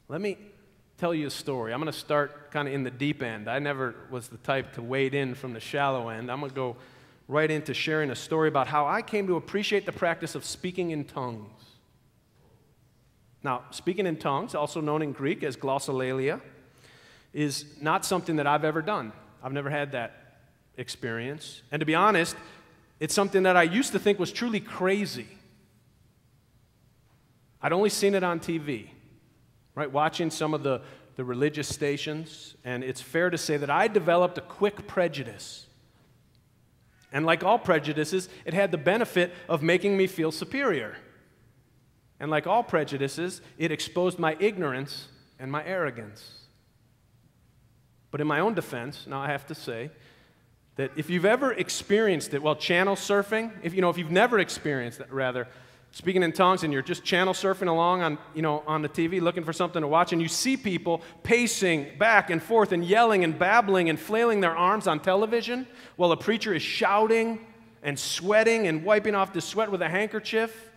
Let me tell you a story. I'm going to start kind of in the deep end. I never was the type to wade in from the shallow end. I'm going to go right into sharing a story about how I came to appreciate the practice of speaking in tongues. Now, speaking in tongues, also known in Greek as glossolalia, is not something that I've ever done. I've never had that experience. And to be honest, it's something that I used to think was truly crazy. I'd only seen it on TV, right? Watching some of the religious stations, and it's fair to say that I developed a quick prejudice. And like all prejudices, it had the benefit of making me feel superior. And like all prejudices, it exposed my ignorance and my arrogance. But in my own defense, now I have to say that if you've ever experienced it, well, channel surfing, if you've never experienced it, rather, speaking in tongues, and you're just channel surfing along on the TV looking for something to watch, and you see people pacing back and forth and yelling and babbling and flailing their arms on television while a preacher is shouting and sweating and wiping off the sweat with a handkerchief,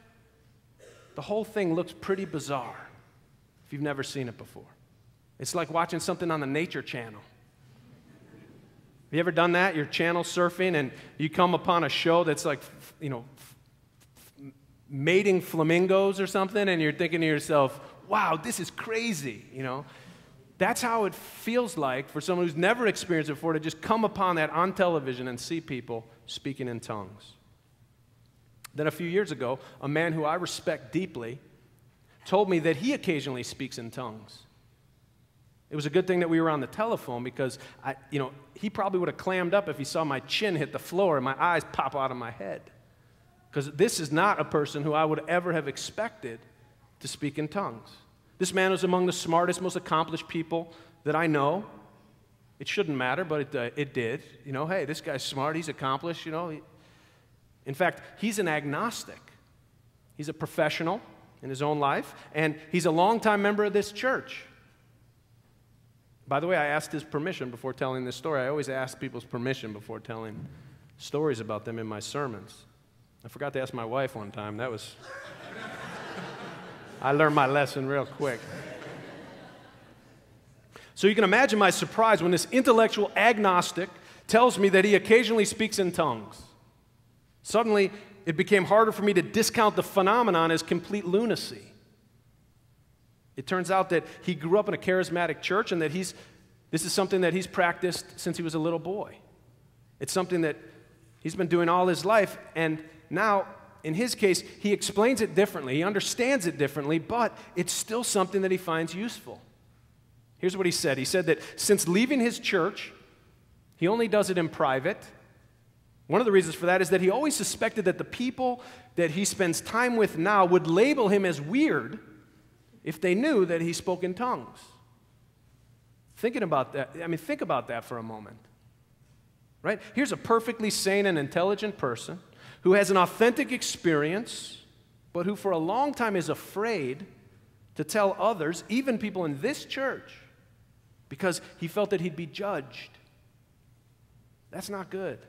the whole thing looks pretty bizarre if you've never seen it before. It's like watching something on the Nature Channel. Have you ever done that? You're channel surfing and you come upon a show that's like, mating flamingos or something, and you're thinking to yourself, wow, this is crazy, That's how it feels like for someone who's never experienced it before to just come upon that on television and see people speaking in tongues. Then a few years ago, a man who I respect deeply told me that he occasionally speaks in tongues. It was a good thing that we were on the telephone because he probably would have clammed up if he saw my chin hit the floor and my eyes pop out of my head. Because this is not a person who I would ever have expected to speak in tongues. This man was among the smartest, most accomplished people that I know. It shouldn't matter, but it did. Hey, this guy's smart, he's accomplished, In fact, he's an agnostic. He's a professional in his own life, and he's a longtime member of this church. By the way, I asked his permission before telling this story. I always ask people's permission before telling stories about them in my sermons. I forgot to ask my wife one time. I learned my lesson real quick. So you can imagine my surprise when this intellectual agnostic tells me that he occasionally speaks in tongues. Suddenly, it became harder for me to discount the phenomenon as complete lunacy. It turns out that he grew up in a charismatic church and that this is something that he's practiced since he was a little boy. It's something that he's been doing all his life, and now, in his case, he explains it differently. He understands it differently, but it's still something that he finds useful. Here's what he said. He said that since leaving his church, he only does it in private. One of the reasons for that is that he always suspected that the people that he spends time with now would label him as weird if they knew that he spoke in tongues. Thinking about that, think about that for a moment. Right? Here's a perfectly sane and intelligent person who has an authentic experience, but who for a long time is afraid to tell others, even people in this church, because he felt that he'd be judged. That's not good.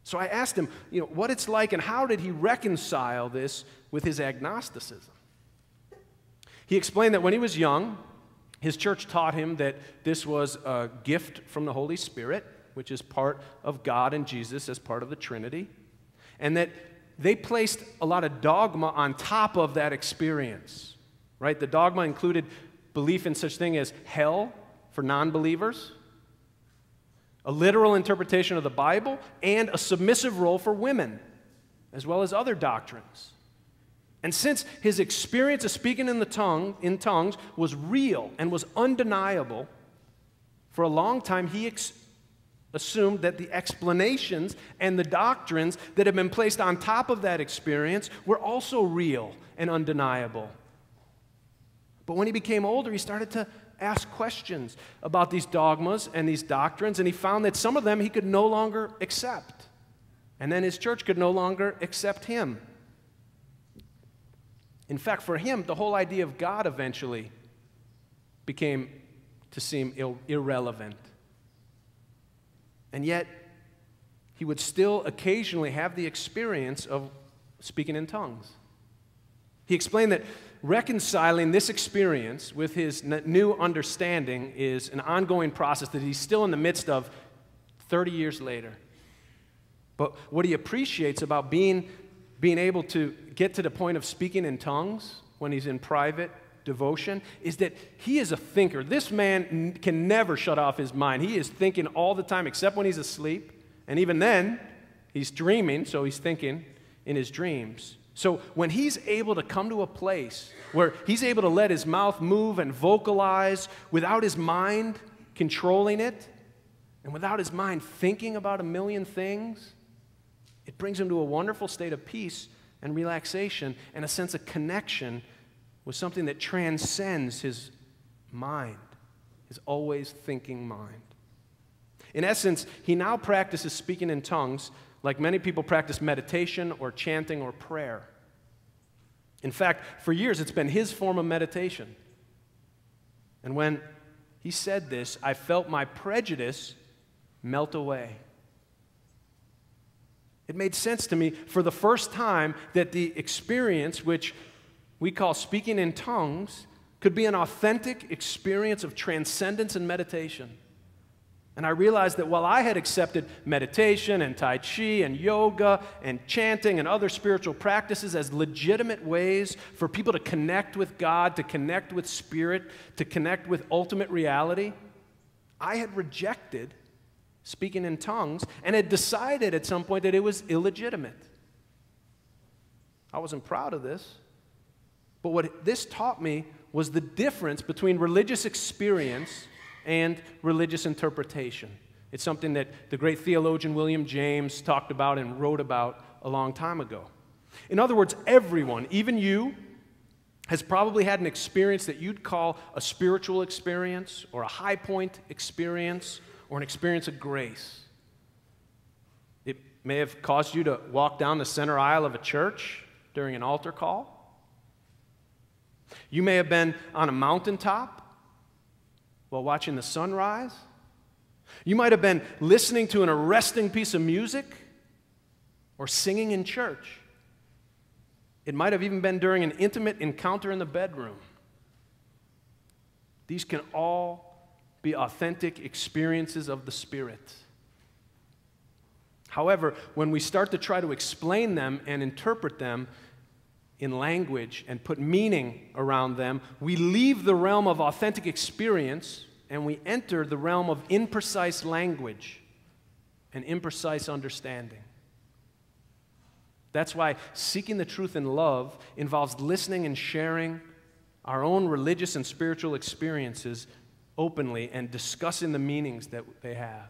So I asked him, what it's like and how did he reconcile this with his agnosticism? He explained that when he was young, his church taught him that this was a gift from the Holy Spirit, which is part of God and Jesus as part of the Trinity, and that they placed a lot of dogma on top of that experience, right? The dogma included belief in such thing as hell for non-believers, a literal interpretation of the Bible, and a submissive role for women, as well as other doctrines. And since his experience of speaking in tongues was real and was undeniable, for a long time he assumed that the explanations and the doctrines that had been placed on top of that experience were also real and undeniable. But when he became older, he started to ask questions about these dogmas and these doctrines, and he found that some of them he could no longer accept. And then his church could no longer accept him. In fact, for him, the whole idea of God eventually became to seem irrelevant. And yet, he would still occasionally have the experience of speaking in tongues. He explained that reconciling this experience with his new understanding is an ongoing process that he's still in the midst of 30 years later. But what he appreciates about being able to get to the point of speaking in tongues when he's in private devotion is that he is a thinker. This man can never shut off his mind. He is thinking all the time, except when he's asleep. And even then, he's dreaming, so he's thinking in his dreams. So when he's able to come to a place where he's able to let his mouth move and vocalize without his mind controlling it, and without his mind thinking about a million things, it brings him to a wonderful state of peace and relaxation and a sense of connection with something that transcends his mind, his always thinking mind. In essence, he now practices speaking in tongues like many people practice meditation or chanting or prayer. In fact, for years it's been his form of meditation. And when he said this, I felt my prejudice melt away. It made sense to me for the first time that the experience, which we call speaking in tongues, could be an authentic experience of transcendence and meditation. And I realized that while I had accepted meditation and Tai Chi and yoga and chanting and other spiritual practices as legitimate ways for people to connect with God, to connect with spirit, to connect with ultimate reality, I had rejected speaking in tongues and had decided at some point that it was illegitimate. I wasn't proud of this, but what this taught me was the difference between religious experience and religious interpretation. It's something that the great theologian William James talked about and wrote about a long time ago. In other words, everyone, even you, has probably had an experience that you'd call a spiritual experience or a high point experience or an experience of grace. It may have caused you to walk down the center aisle of a church during an altar call. You may have been on a mountaintop while watching the sunrise. You might have been listening to an arresting piece of music or singing in church. It might have even been during an intimate encounter in the bedroom. These can all be authentic experiences of the Spirit. However, when we start to try to explain them and interpret them in language and put meaning around them, we leave the realm of authentic experience and we enter the realm of imprecise language and imprecise understanding. That's why seeking the truth in love involves listening and sharing our own religious and spiritual experiences openly and discussing the meanings that they have.